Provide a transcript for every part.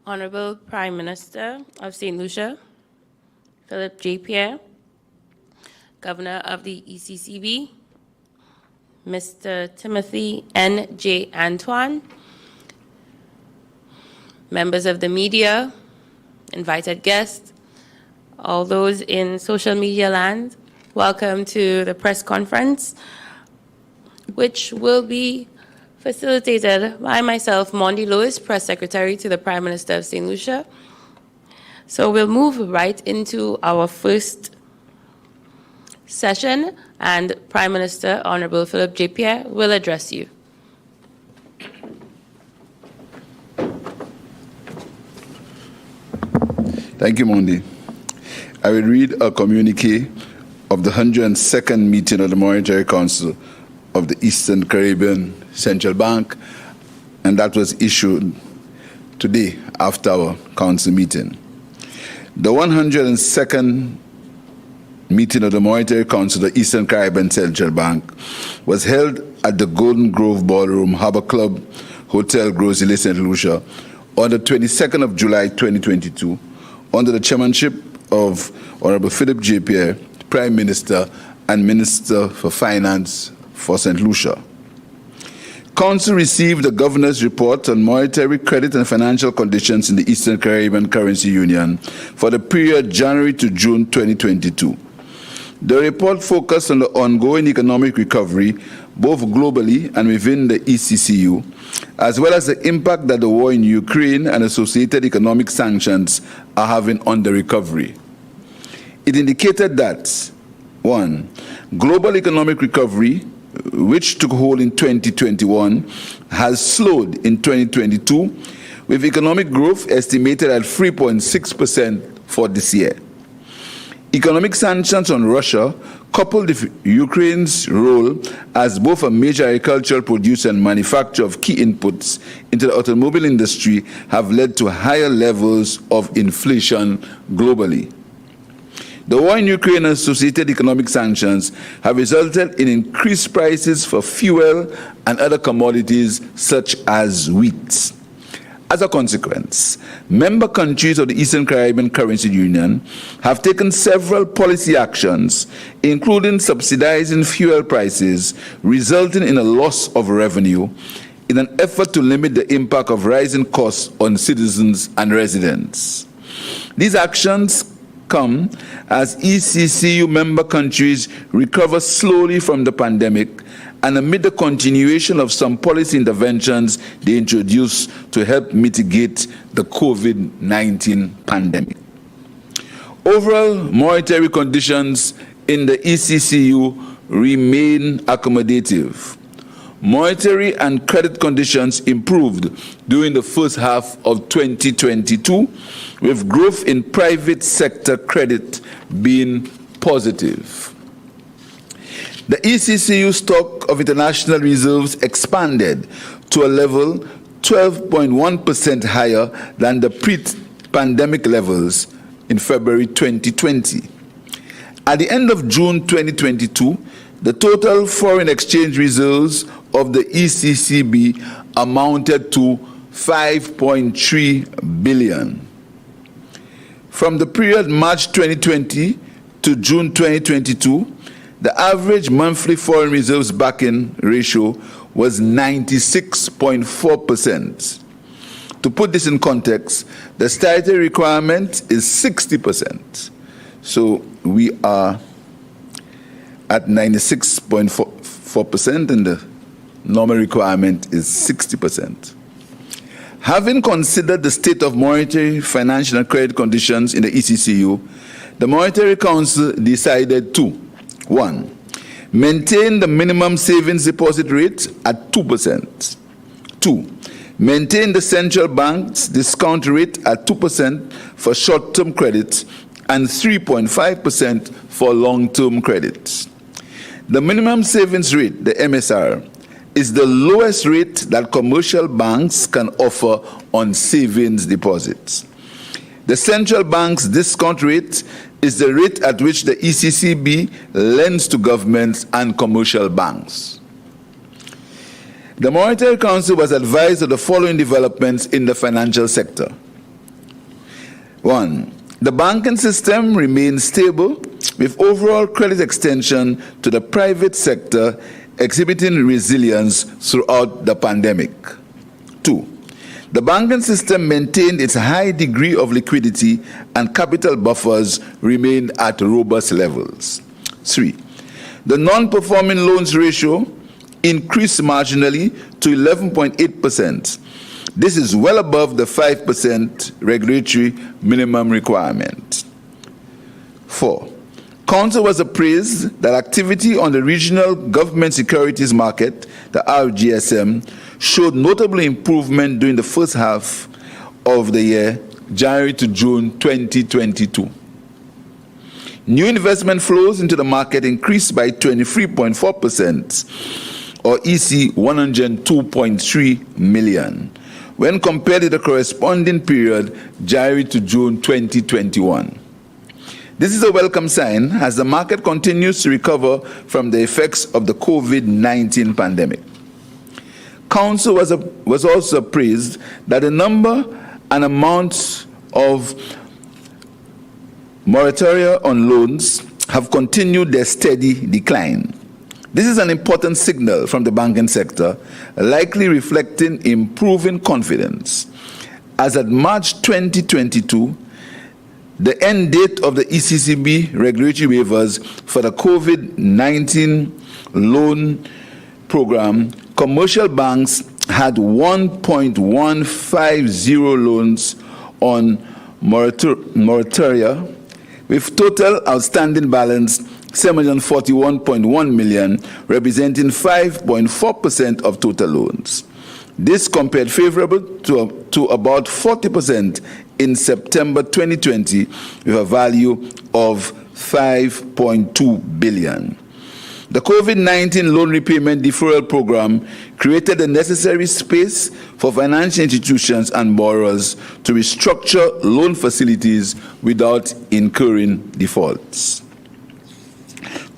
Honorable Prime Minister of St. Lucia, Philip J. Pierre, Governor of the Eccb, Mr. Timothy N. J. Antoine, members of the media, invited guests, all those in social media land, welcome to the press conference, which will be facilitated by myself, Mondi Lewis, Press Secretary to the Prime Minister of St. Lucia. So we'll move right into our first session, and Prime Minister Honorable Philip J. Pierre will address you. Thank you, Mondi. I will read a communique of the 102nd meeting of the Monetary Council of the Eastern Caribbean Central Bank, and that was issued today after our council meeting. The 102nd meeting of the Monetary Council of the Eastern Caribbean Central Bank was held at the Golden Grove Ballroom Harbor Club Hotel Grosile, St. Lucia on the 22nd of July 2022 under the chairmanship of Honorable Philip J. Pierre, Prime Minister and Minister for Finance for St. Lucia. Council received the Governor's report on monetary, credit and financial conditions in the Eastern Caribbean Currency Union for the period January to June 2022. The report focused on the ongoing economic recovery, both globally and within the ECCU, as well as the impact that the war in Ukraine and associated economic sanctions are having on the recovery. It indicated that, 1, global economic recovery, which took hold in 2021, has slowed in 2022, with economic growth estimated at 3.6% for this year. Economic sanctions on Russia, coupled with Ukraine's role as both a major agricultural producer and manufacturer of key inputs into the automobile industry, have led to higher levels of inflation globally. The war in Ukraine and associated economic sanctions have resulted in increased prices for fuel and other commodities such as wheat. As a consequence, member countries of the Eastern Caribbean Currency Union have taken several policy actions, including subsidizing fuel prices, resulting in a loss of revenue, in an effort to limit the impact of rising costs on citizens and residents. These actions come as ECCU member countries recover slowly from the pandemic and amid the continuation of some policy interventions they introduced to help mitigate the COVID-19 pandemic. Overall monetary conditions in the ECCU remain accommodative. Monetary and credit conditions improved during the first half of 2022, with growth in private sector credit being positive. The ECCU stock of international reserves expanded to a level 12.1% higher than the pre-pandemic levels in February 2020. At the end of June 2022, the total foreign exchange reserves of the ECCB amounted to 5.3 billion. From the period March 2020 to June 2022, the average monthly foreign reserves backing ratio was 96.4%. To put this in context, the statutory requirement is 60%. So we are at 96.4%, and the normal requirement is 60%. Having considered the state of monetary, financial, and credit conditions in the ECCU, the Monetary Council decided to, 1, maintain the minimum savings deposit rate at 2%. 2, maintain the central bank's discount rate at 2% for short-term credits and 3.5% for long-term credits. The minimum savings rate, the MSR, is the lowest rate that commercial banks can offer on savings deposits. The central bank's discount rate is the rate at which the ECCB lends to governments and commercial banks. The Monetary Council was advised of the following developments in the financial sector. 1. The banking system remains stable, with overall credit extension to the private sector exhibiting resilience throughout the pandemic. 2. The banking system maintained its high degree of liquidity and capital buffers remained at robust levels. 3. The non-performing loans ratio increased marginally to 11.8%. This is well above the 5% regulatory minimum requirement. 4. Council was appraised that activity on the regional government securities market, the RGSM, showed notable improvement during the first half of the year, January to June 2022. New investment flows into the market increased by 23.4%, or EC 102.3 million, when compared to the corresponding period, January to June 2021. This is a welcome sign as the market continues to recover from the effects of the COVID-19 pandemic. Council was also appraised that the number and amounts of moratoria on loans have continued their steady decline. This is an important signal from the banking sector, likely reflecting improving confidence. As at March 2022, the end date of the Eccb regulatory waivers for the COVID-19 loan program, commercial banks had 1.150 loans on moratoria, with total outstanding balance 741.1 million, representing 5.4% of total loans. This compared favorable to about 40% in September 2020, with a value of 5.2 billion. The COVID-19 loan repayment deferral program created the necessary space for financial institutions and borrowers to restructure loan facilities without incurring defaults.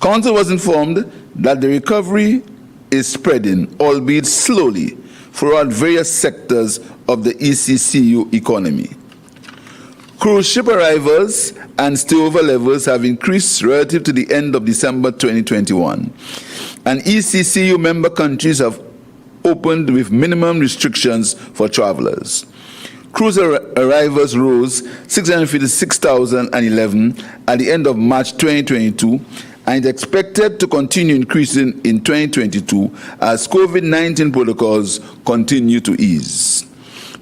Council was informed that the recovery is spreading, albeit slowly, throughout various sectors of the ECCU economy. Cruise ship arrivals and stayover levels have increased relative to the end of December 2021, and ECCU member countries have opened with minimum restrictions for travelers. Cruise arrivals rose 656,011 at the end of March 2022, and is expected to continue increasing in 2022 as COVID-19 protocols continue to ease.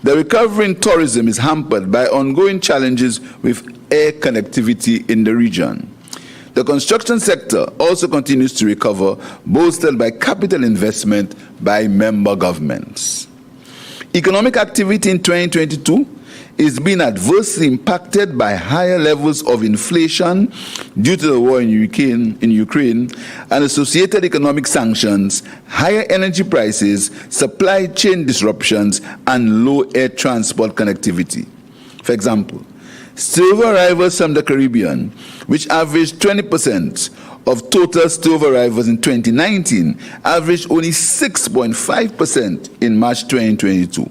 The recovery in tourism is hampered by ongoing challenges with air connectivity in the region. The construction sector also continues to recover, bolstered by capital investment by member governments. Economic activity in 2022 is being adversely impacted by higher levels of inflation due to the war in Ukraine and associated economic sanctions, higher energy prices, supply chain disruptions, and low air transport connectivity. For example, stayover arrivals from the Caribbean, which averaged 20% of total stayover arrivals in 2019, averaged only 6.5% in March 2022.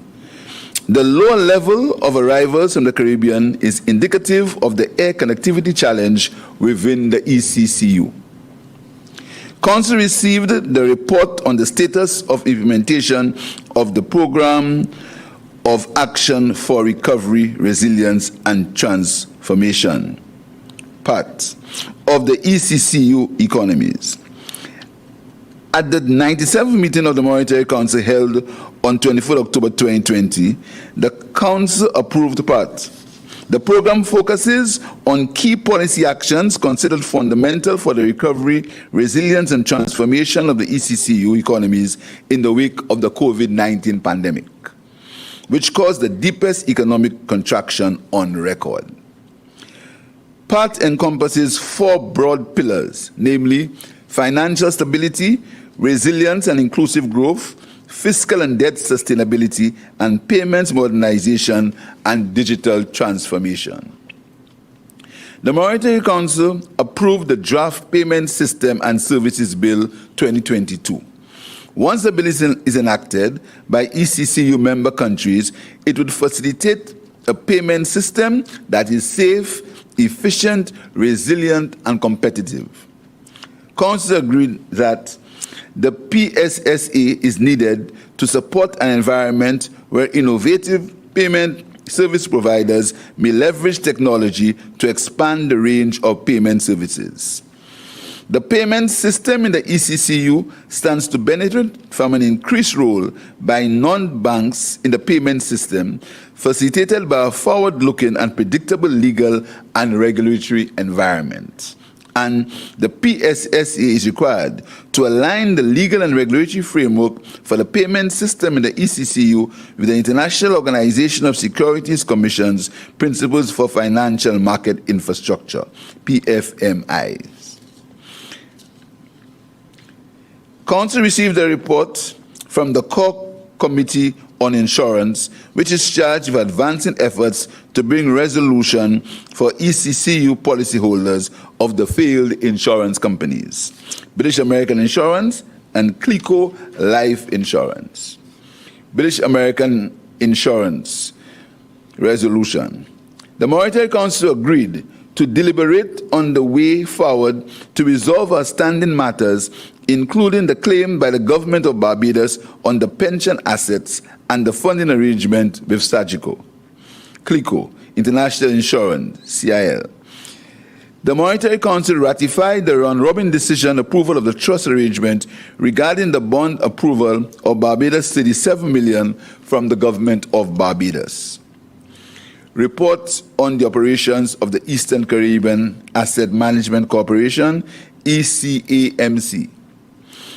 The lower level of arrivals from the Caribbean is indicative of the air connectivity challenge within the ECCU. Council received the report on the status of implementation of the Program of Action for Recovery, Resilience and Transformation, part of the ECCU economies. At the 97th meeting of the Monetary Council held on 24 October 2020, the Council approved part. The program focuses on key policy actions considered fundamental for the recovery, resilience, and transformation of the ECCU economies in the wake of the COVID-19 pandemic, which caused the deepest economic contraction on record. Part encompasses four broad pillars, namely financial stability, resilience and inclusive growth, fiscal and debt sustainability, and payments modernization and digital transformation. The Monetary Council approved the Draft Payment System and Services Bill 2022. Once the bill is enacted by ECCU member countries, it would facilitate a payment system that is safe, efficient, resilient, and competitive. Council agreed that the PSSA is needed to support an environment where innovative payment service providers may leverage technology to expand the range of payment services. The payment system in the ECCU stands to benefit from an increased role by non-banks in the payment system, facilitated by a forward-looking and predictable legal and regulatory environment. And the PSSA is required to align the legal and regulatory framework for the payment system in the ECCU with the International Organization of Securities Commission's Principles for Financial Market Infrastructure, PFMI. Council received a report from the Core Committee on Insurance, which is charged with advancing efforts to bring resolution for ECCU policyholders of the failed insurance companies, British American Insurance and CLICO Life Insurance. British American Insurance resolution. The Monetary Council agreed to deliberate on the way forward to resolve outstanding matters, including the claim by the government of Barbados on the pension assets and the funding arrangement with Sagicor. CLICO, International Insurance, CIL. The Monetary Council ratified the round-robin decision approval of the trust arrangement regarding the bond approval of Barbados $37 million from the government of Barbados. Reports on the operations of the Eastern Caribbean Asset Management Corporation, ECAMC.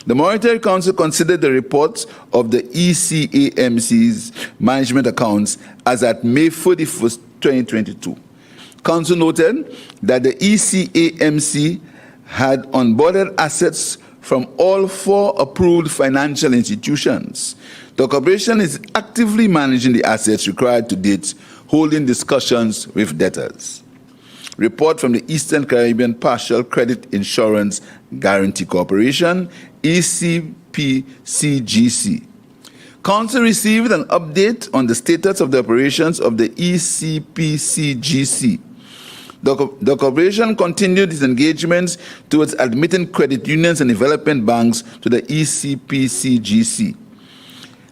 The Monetary Council considered the reports of the ECAMC's management accounts as at May 31st, 2022. Council noted that the ECAMC had onboarded assets from all 4 approved financial institutions. The corporation is actively managing the assets required to date, holding discussions with debtors. Report from the Eastern Caribbean Partial Credit Insurance Guarantee Corporation, ECPCGC. Council received an update on the status of the operations of the ECPCGC. The corporation continued its engagements towards admitting credit unions and development banks to the ECPCGC.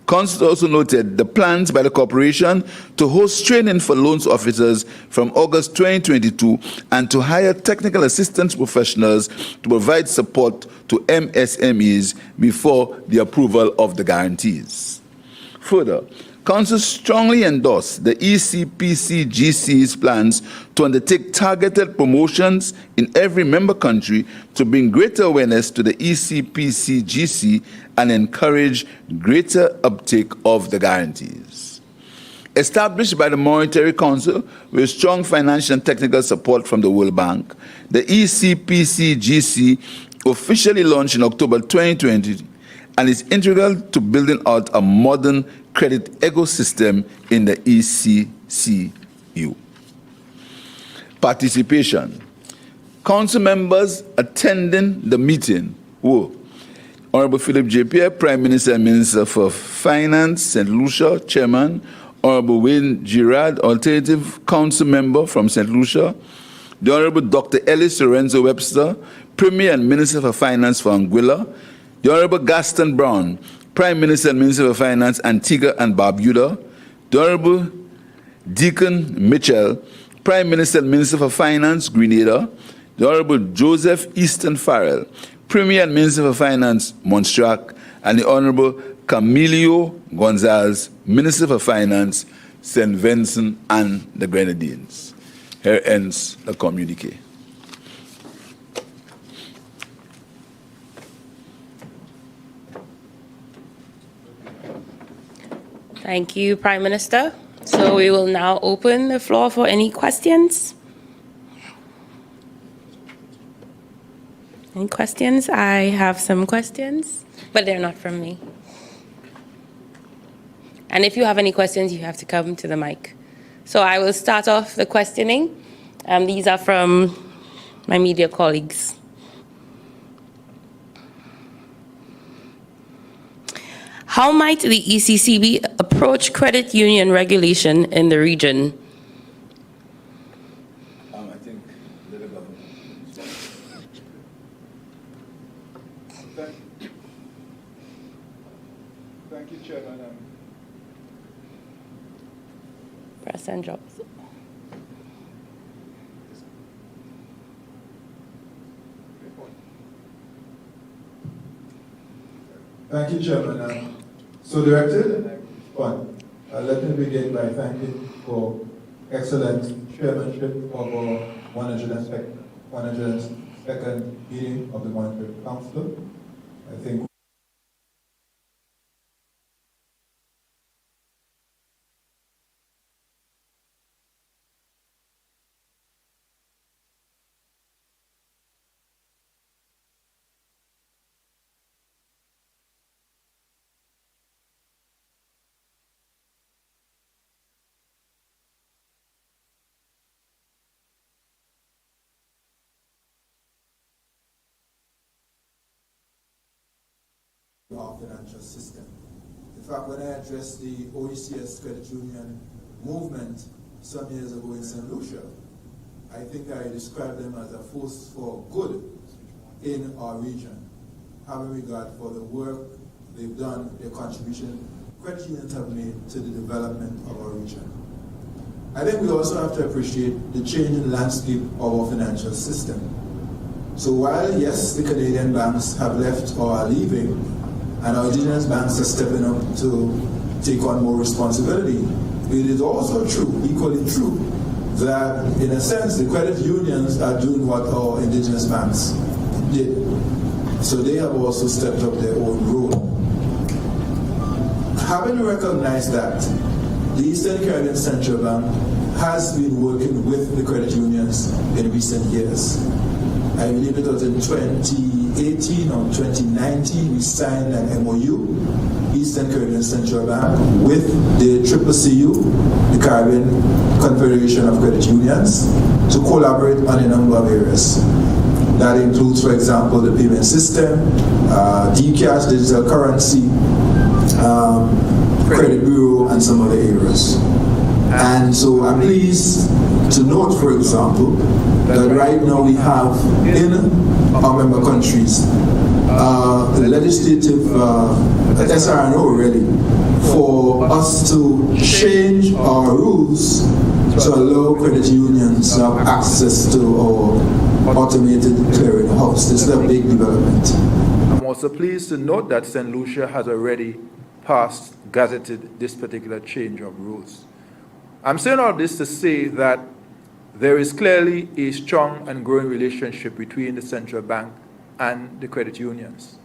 Council also noted the plans by the corporation to host training for loans officers from August 2022 and to hire technical assistance professionals to provide support to MSMEs before the approval of the guarantees. Further, Council strongly endorsed the ECPCGC's plans to undertake targeted promotions in every member country to bring greater awareness to the ECPCGC and encourage greater uptake of the guarantees. Established by the Monetary Council with strong financial and technical support from the World Bank, the ECPCGC officially launched in October 2020 and is integral to building out a modern credit ecosystem in the ECCU. Participation. Council members attending the meeting were Honorable Philip J. Pierre, Prime Minister and Minister for Finance, St. Lucia, Chairman. Honorable Wayne Girard, Alternative Council Member from St. Lucia. The Honorable Dr. Ellis Lorenzo Webster, Premier and Minister for Finance for Anguilla. The Honorable Gaston Brown, Prime Minister and Minister for Finance, Antigua and Barbuda. The Honorable Deacon Mitchell, Prime Minister and Minister for Finance, Grenada. The Honorable Joseph Easton Farrell, Premier and Minister for Finance, Montserrat. And the Honorable Camilio Gonzalez, Minister for Finance, St. Vincent and the Grenadines. Here ends the communique. Thank you, Prime Minister. So we will now open the floor for any questions. Any questions? I have some questions, but they're not from me. And if you have any questions, you have to come to the mic. So I will start off the questioning. These are from my media colleagues. How might the ECCB approach credit union regulation in the region? Press and drop. Thank you, Chairman. So directed, one, let me begin by thanking for excellent chairmanship of our 102nd meeting of the Monetary Council. I think our financial system. In fact, when I addressed the OECS credit union movement some years ago in St. Lucia, I think I described them as a force for good in our region, having regard for the work they've done, their contribution credit unions have made to the development of our region. I think we also have to appreciate the changing landscape of our financial system. So while, yes, the Canadian banks have left or are leaving, and our indigenous banks are stepping up to take on more responsibility, it is also true, equally true, that in a sense the credit unions are doing what our indigenous banks did. So they have also stepped up their own role. Having recognized that, the Eastern Caribbean Central Bank has been working with the credit unions in recent years. I believe it was in 2018 or 2019 we signed an MOU, Eastern Caribbean Central Bank, with the CCCU, the Caribbean Confederation of Credit Unions, to collaborate on a number of areas. That includes, for example, the payment system, DCash, digital currency, credit bureau, and some other areas. And so I'm pleased to note, for example, that right now we have in our member countries the legislative SRNO ready for us to change our rules to allow credit unions to have access to our automated clearing house. This is a big development. I'm also pleased to note that St. Lucia has already passed, gazetted this particular change of rules. I'm saying all this to say that there is clearly a strong and growing relationship between the central bank and the credit unions.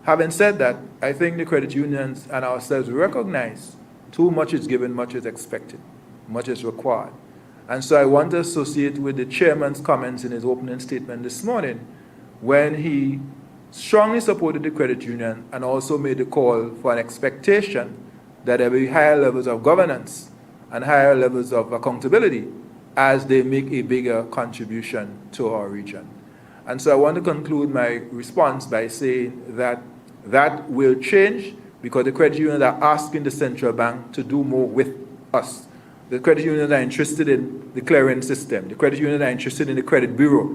Having said that, I think the credit unions and ourselves recognize too much is given, much is expected, much is required. And so I want to associate with the chairman's comments in his opening statement this morning when he strongly supported the credit union and also made the call for an expectation that there will be higher levels of governance and higher levels of accountability as they make a bigger contribution to our region. And so I want to conclude my response by saying that that will change because the credit unions are asking the central bank to do more with us. The credit unions are interested in the clearing system. The credit unions are interested in the credit bureau,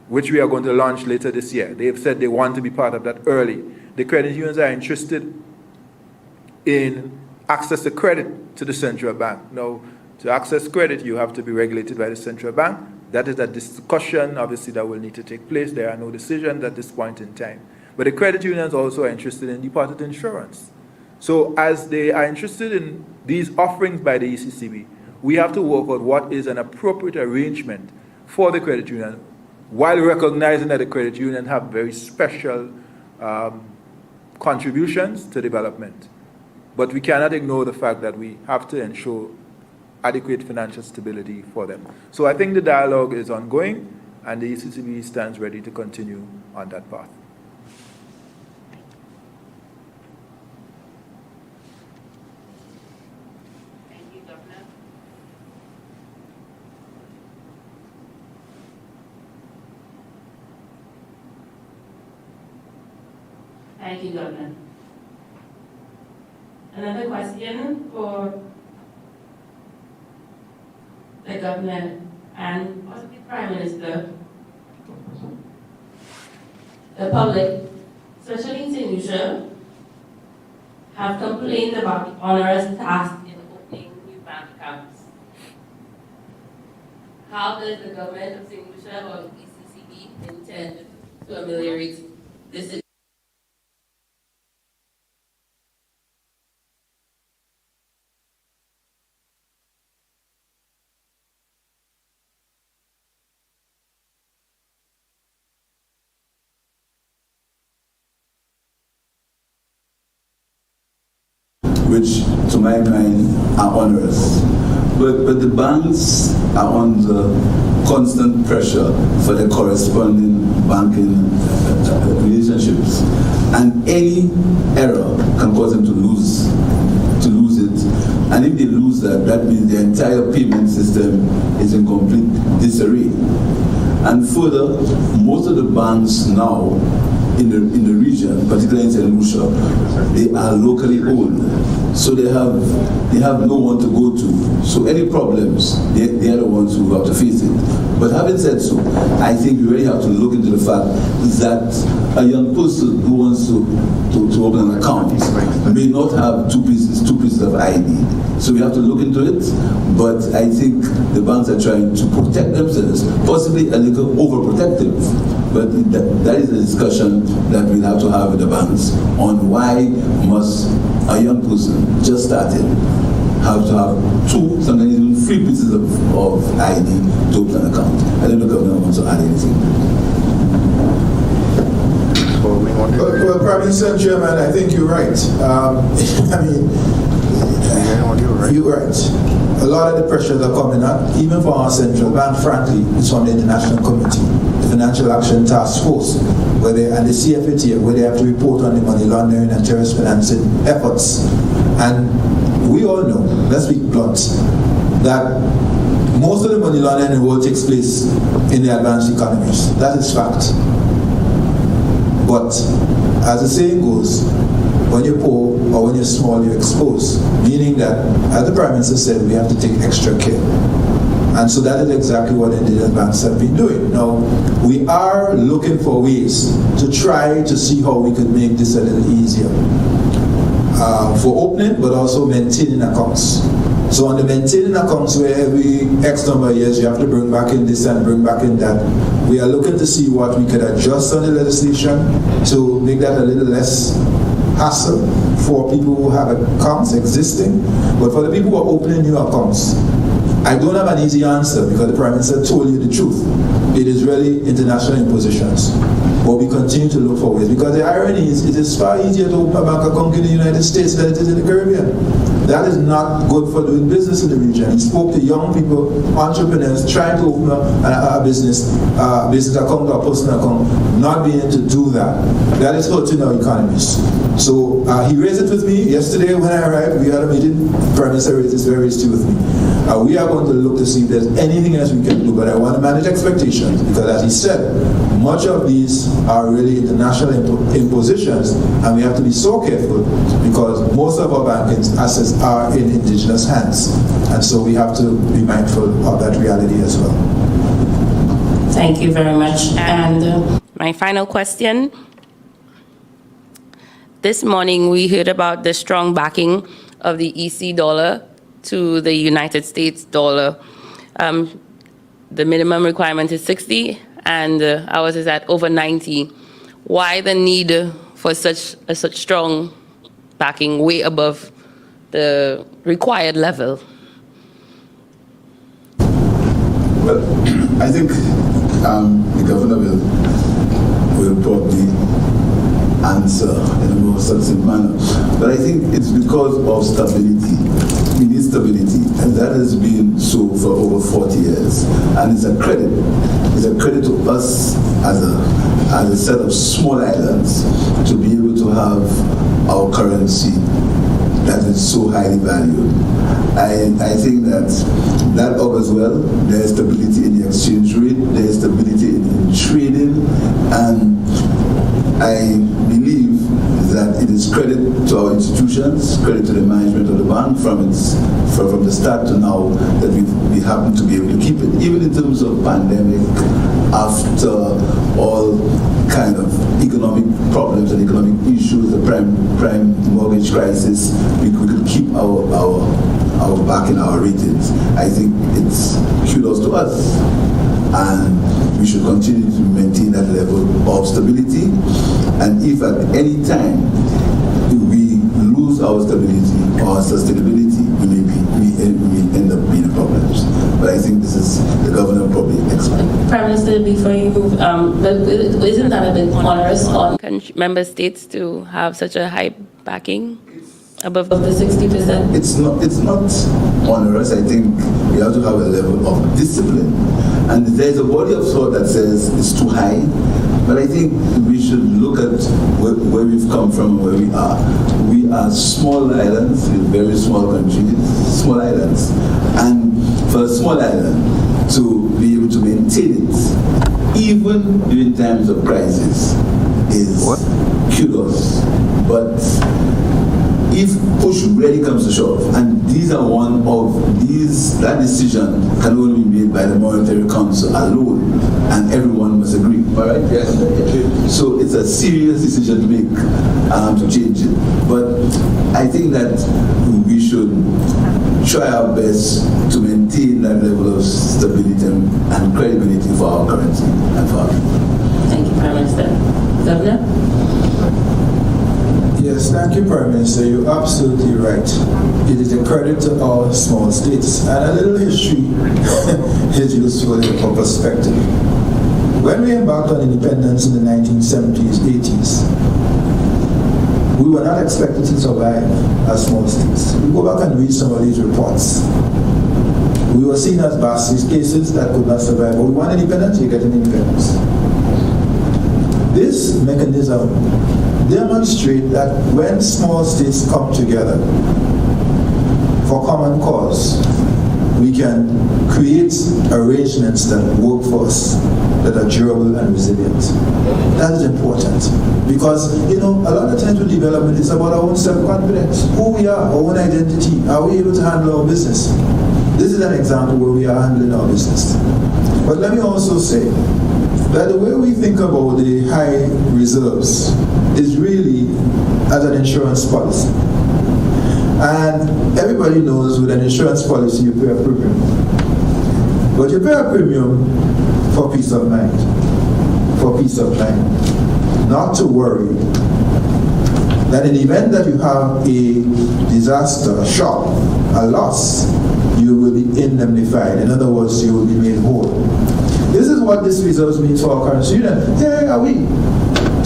which we are going to launch later this year. They have said they want to be part of that early. The credit unions are interested in access to credit to the central bank. Now, to access credit, you have to be regulated by the central bank. That is a discussion, obviously, that will need to take place. There are no decisions at this point in time. But the credit unions also are interested in deposit insurance. So as they are interested in these offerings by the Eccb, we have to work out what is an appropriate arrangement for the credit union, while recognizing that the credit union have very special contributions to development. But we cannot ignore the fact that we have to ensure adequate financial stability for them. So I think the dialogue is ongoing, and the Eccb stands ready to continue on that path. Thank you, Governor. Thank you, Governor. Another question for the Governor and possibly Prime Minister. The public, especially in St. Lucia, have complained about the onerous task in opening new bank accounts. How does the government of St. Lucia or Eccb intend to ameliorate this situation? Which, to my mind, are onerous. But the banks are under constant pressure for their corresponding banking relationships. And any error can cause them to lose it. And if they lose that, that means the entire payment system is in complete disarray. And further, most of the banks now in the region, particularly in St. Lucia, they are locally owned. So they have no one to go to. So any problems, they are the ones who have to face it. But having said so, I think we really have to look into the fact that a young person who wants to open an account may not have two pieces of ID. So we have to look into it. But I think the banks are trying to protect themselves, possibly a little overprotective. But that is a discussion that we'll have to have with the banks on why must a young person just starting have to have two, sometimes even three pieces of ID to open an account. I don't know if the governor wants to add anything. Well, Prime Minister and Chairman, I think you're right. You're right. A lot of the pressures are coming up, even for our central bank, frankly, it's from the International Committee, the Financial Action Task Force, and the CFAT, where they have to report on the money laundering and terrorist financing efforts. And we all know, let's be blunt, that most of the money laundering in the world takes place in the advanced economies. That is fact. But as the saying goes, when you're poor or when you're small, you're exposed. Meaning that, as the Prime Minister said, we have to take extra care. And so that is exactly what indigenous banks have been doing. Now, we are looking for ways to try to see how we could make this a little easier for opening, but also maintaining accounts. So on the maintaining accounts, where every X number of years you have to bring back in this and bring back in that, we are looking to see what we could adjust on the legislation to make that a little less hassle for people who have accounts existing. But for the people who are opening new accounts, I don't have an easy answer because the Prime Minister told you the truth. It is really international impositions. But we continue to look for ways, because the irony is it is far easier to open a bank account in the United States than it is in the Caribbean. That is not good for doing business in the region. He spoke to young people, entrepreneurs, trying to open a business account or a personal account, not being able to do that. That is hurting our economies. So he raised it with me yesterday when I arrived. We had a meeting. The Prime Minister raised this very issue with me. We are going to look to see if there's anything else we can do, but I want to manage expectations, because as he said, much of these are really international impositions, and we have to be so careful because most of our banking assets are in indigenous hands, and so we have to be mindful of that reality as well. Thank you very much. And my final question. This morning we heard about the strong backing of the EC dollar to the United States dollar. The minimum requirement is 60 and ours is at over 90. Why the need for such strong backing way above the required level? Well, I think the governor will probably answer in a more succinct manner. But I think it's because of stability. We need stability, and that has been so for over 40 years. And it's a credit. It's a credit to us as a set of small islands to be able to have our currency that is so highly valued. I think that augurs well. There is stability in the exchange rate, there is stability in trading, and I believe that it is credit to our institutions, credit to the management of the bank from the start to now that we happen to be able to keep it, even in terms of pandemic, after all kind of economic problems and economic issues, the prime mortgage crisis, we could keep our back in our ratings. I think it's kudos to us, and we should continue to maintain that level of stability. And if at any time we lose our stability or sustainability, we end up being problems. But I think this is the governor probably explain. Prime Minister, before you move, isn't that a bit onerous on member states to have such a high backing above the 60%? It's not onerous. I think we have to have a level of discipline. And there's a body of thought that says it's too high. But I think we should look at where we've come from and where we are. We are small islands with very small countries, small islands. And for a small island to be able to maintain it, even during times of crisis, is kudos. But if push really comes to shove, and these are one of these, that decision can only be made by the Monetary Council alone, and everyone must agree. All right? Yes. So it's a serious decision to make to change it. But I think that we should try our best to maintain that level of stability and credibility for our currency and for our people. Thank you, Prime Minister. Governor? Yes, thank you, Prime Minister. You're absolutely right. It is a credit to our small states. And a little history is useful for perspective. When we embarked on independence in the 1970s, 80s, we were not expected to survive as small states. We go back and read some of these reports. We were seen as basket cases that could not survive. But we want independence, you get an independence. This mechanism demonstrates that when small states come together for common cause, we can create arrangements that work for us, that are durable and resilient. That is important because, a lot of times with development, it's about our own self-confidence, who we are, our own identity. Are we able to handle our business? This is an example where we are handling our business. But let me also say that the way we think about the high reserves is really as an insurance policy. And everybody knows with an insurance policy you pay a premium. But you pay a premium for peace of mind. For peace of mind. Not to worry that in the event that you have a disaster, a shock, a loss, you will be indemnified. In other words, you will be made whole. This is what this reserves means for our currency union. Here are we.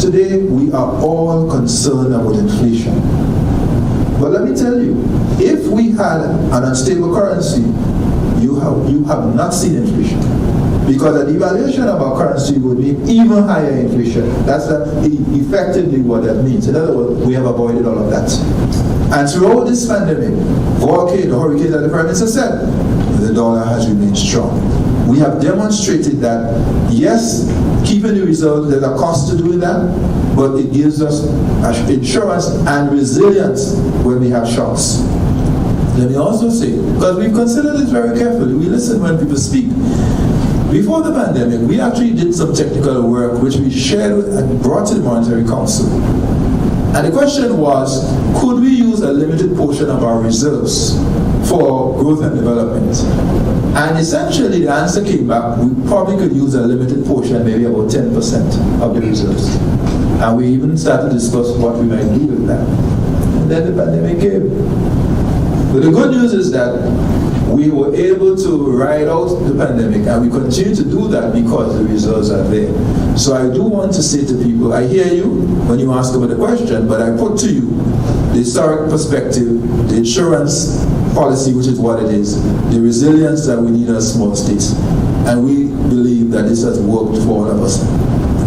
Today, we are all concerned about inflation. But let me tell you, if we had an unstable currency, you have not seen inflation. Because a devaluation of our currency would mean even higher inflation. That's effectively what that means. In other words, we have avoided all of that. And throughout this pandemic, the hurricane that the Prime Minister said, the dollar has remained strong. We have demonstrated that, yes, keeping the reserves, there's a cost to doing that, but it gives us insurance and resilience when we have shocks. Let me also say, because we've considered this very carefully, we listen when people speak. Before the pandemic, we actually did some technical work which we shared and brought to the Monetary Council. And the question was, could we use a limited portion of our reserves for growth and development? And essentially the answer came back, we probably could use a limited portion, maybe about 10% of the reserves. And we even started to discuss what we might do with that. And then the pandemic came. But the good news is that we were able to ride out the pandemic, and we continue to do that because the reserves are there. So I do want to say to people, I hear you when you ask about the question, but I put to you the historic perspective, the insurance policy, which is what it is, the resilience that we need as small states. And we believe that this has worked for all of us.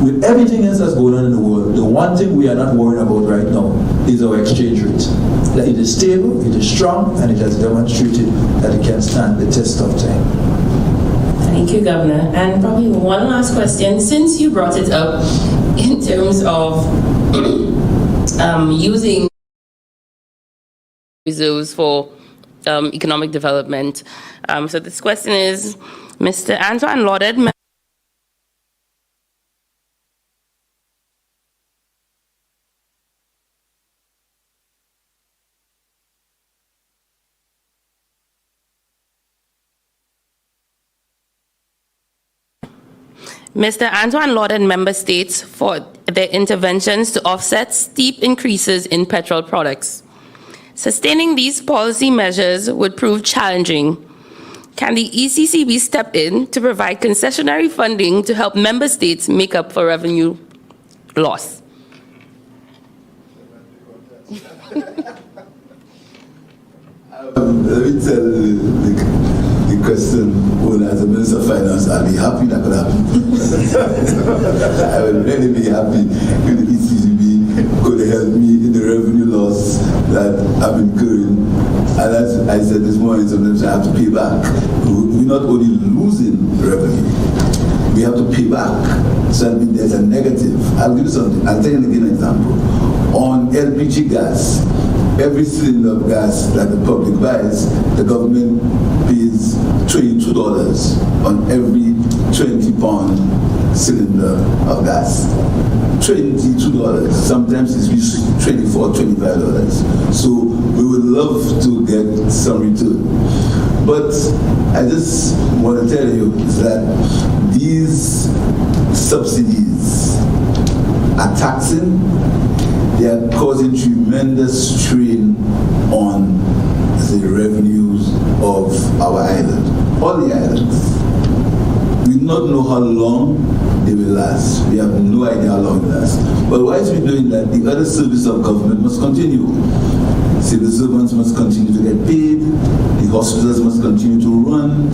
With everything else that's going on in the world, the one thing we are not worried about right now is our exchange rate. That it is stable, it is strong, and it has demonstrated that it can stand the test of time. Thank you, Governor. And probably one last question, since you brought it up in terms of using reserves for economic development. So this question is, Mr. Antoine Lauded, Mr. Antoine lauded member states for their interventions to offset steep increases in petrol products. Sustaining these policy measures would prove challenging. Can the ECCB step in to provide concessionary funding to help member states make up for revenue loss? Let me tell the question, well, as a Minister of Finance, I'd be happy that could happen. I would really be happy if the ECCB could help me in the revenue loss that I'm incurring. And as I said this morning, sometimes I have to pay back. We're not only losing revenue, we have to pay back. So that means there's a negative. I'll give you something. I'll tell you again an example. On LPG gas, every cylinder of gas that the public buys, the government pays $22 on every 20-pound cylinder of gas. $22. Sometimes it's reached $24, $25. So we would love to get some return. But I just want to tell you that these subsidies are taxing. They are causing tremendous strain on the revenues of our island, all the islands. We do not know how long they will last. We have no idea how long they will last. But whilst we're doing that, the other service of government must continue. Civil servants must continue to get paid, the hospitals must continue to run,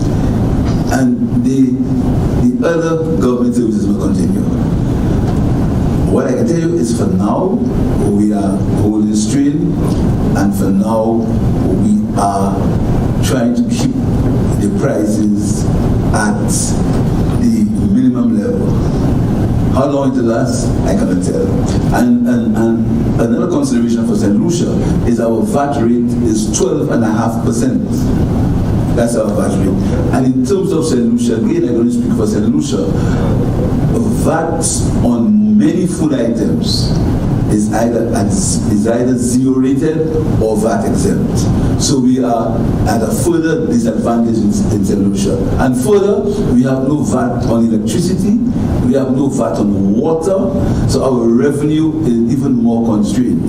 and the other government services must continue. What I can tell you is for now, we are holding strain, and for now, we are trying to keep the prices at the minimum level. How long it will last, I cannot tell. And another consideration for St. Lucia is our VAT rate is 12.5%. That's our VAT rate. And in terms of St. Lucia, again, I'm going to speak for St. Lucia, VAT on many food items is either zero rated or VAT exempt. So we are at a further disadvantage in St. Lucia. And further, we have no VAT on electricity, we have no VAT on water, so our revenue is even more constrained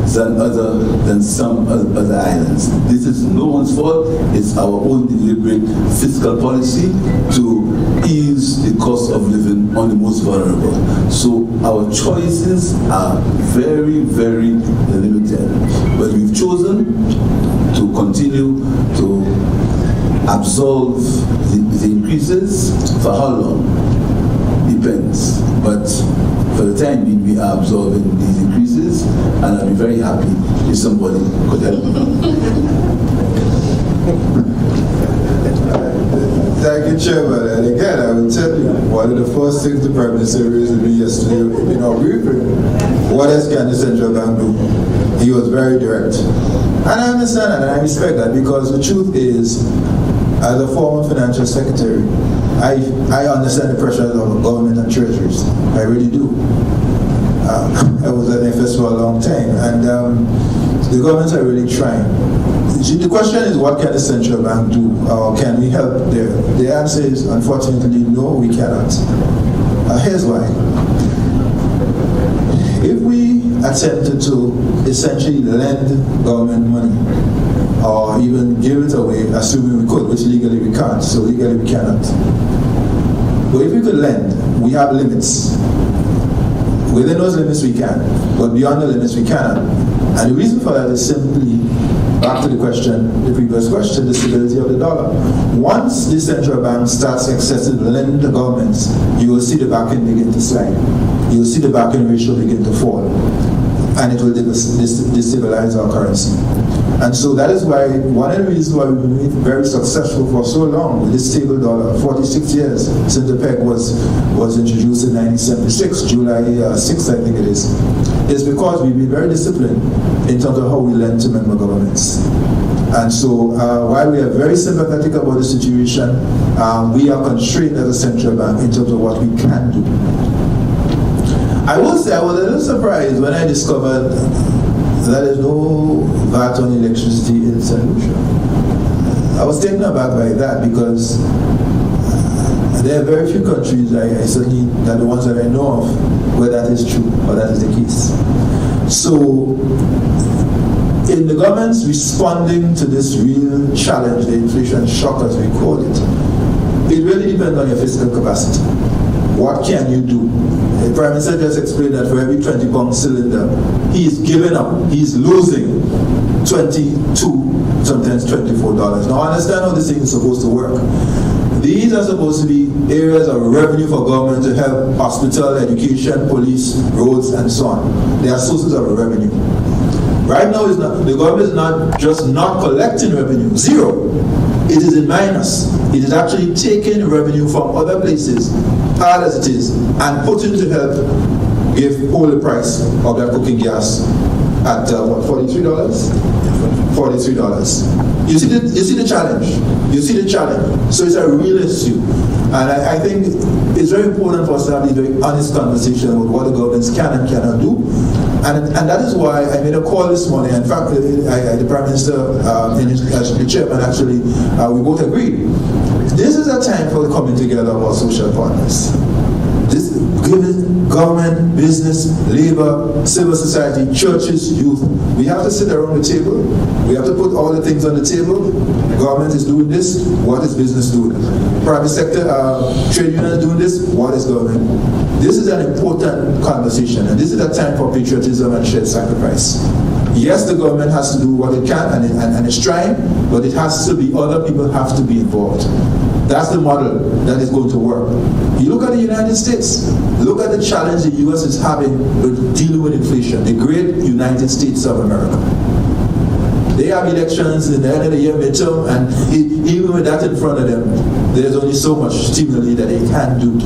than some other islands. This is no one's fault. It's our own deliberate fiscal policy to ease the cost of living on the most vulnerable. So our choices are very, very limited. But we've chosen to continue to absorb the increases. For how long? Depends. But for the time being, we are absorbing these increases, and I'll be very happy if somebody could help me. Thank you, Chairman. And again, I will tell you, one of the first things the Prime Minister raised with me yesterday in our briefing, what else can the Central Bank do? He was very direct. And I understand that, and I respect that, because the truth is, as a former financial secretary, I understand the pressures of government and treasuries. I really do. I was at FS for a long time, and the governments are really trying. The question is, what can the central bank do, or can we help there? The answer is, unfortunately, no, we cannot. Here's why. If we attempted to essentially lend government money, or even give it away, assuming we could, which legally we can't, so legally we cannot. But if we could lend, we have limits. Within those limits we can, but beyond the limits we cannot. And the reason for that is simply, back to the question, the previous question, the stability of the dollar. Once the central bank starts excessively lending to governments, you will see the backing begin to slide. You will see the backing ratio begin to fall. And it will destabilize our currency. And so that is why, one of the reasons why we've been very successful for so long with this stable dollar, 46 years since the peg was introduced in 1976, July 6th, I think it is because we've been very disciplined in terms of how we lend to member governments. And so while we are very sympathetic about the situation, we are constrained as a central bank in terms of what we can do. I will say I was a little surprised when I discovered that there's no VAT on electricity in St. Lucia. I was taken aback by that because There are very few countries, I certainly, that the ones that I know of, where that is true, or that is the case. So, in the government's responding to this real challenge, the inflation shock as we call it, it really depends on your fiscal capacity. What can you do? The Prime Minister just explained that for every 20-pound cylinder, he is giving up, he is losing $22, sometimes $24. Now, I understand how this thing is supposed to work. These are supposed to be areas of revenue for government to help hospital, education, police, roads, and so on. They are sources of revenue. Right now, the government is not just not collecting revenue, zero. It is in minus. It is actually taking revenue from other places, hard as it is, and putting to help give all the price of their cooking gas at what, $43? $43. You see the challenge. You see the challenge. So it's a real issue. And I think it's very important for us to have this very honest conversation about what the governments can and cannot do. And that is why I made a call this morning. In fact, the Prime Minister and the Chairman actually, we both agreed. This is a time for the coming together of our social partners. This government, business, labor, civil society, churches, youth. We have to sit around the table. We have to put all the things on the table. Government is doing this. What is business doing? Private sector, trade unions doing this. What is government? This is an important conversation, and this is a time for patriotism and shared sacrifice. Yes, the government has to do what it can, and it's trying, but it has to be, other people have to be involved. That's the model that is going to work. You look at the United States, look at the challenge the US is having with dealing with inflation, the great United States of America. They have elections in the end of the year, midterm, and even with that in front of them, there's only so much stimuli that they can do.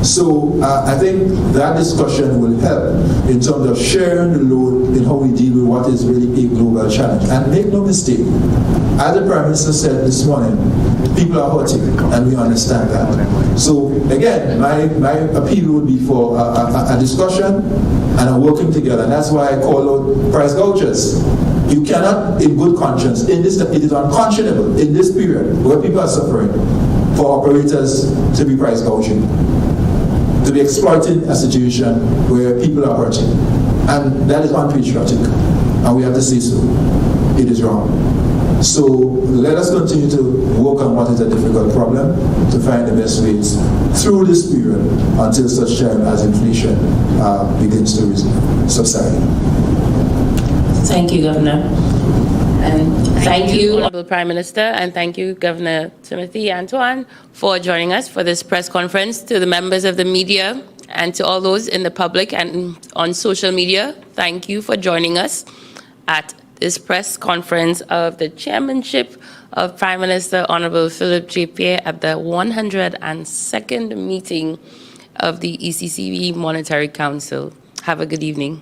So I think that discussion will help in terms of sharing the load in how we deal with what is really a global challenge. And make no mistake, as the Prime Minister said this morning, people are hurting, and we understand that. So again, my appeal would be for a discussion and a working together. And that's why I call out price gougers. You cannot, in good conscience, it is unconscionable in this period where people are suffering, for operators to be price gouging, to be exploiting a situation where people are hurting. And that is unpatriotic. And we have to say so. It is wrong. So let us continue to work on what is a difficult problem to find the best ways through this period until such time as inflation begins to subside. Thank you, Governor. And thank you, Honorable Prime Minister, and thank you, Governor Timothy Antoine, for joining us for this press conference. To the members of the media and to all those in the public and on social media, thank you for joining us at this press conference of the chairmanship of Prime Minister Honorable Philip J. Pierre at the 102nd meeting of the Eccb Monetary Council. Have a good evening.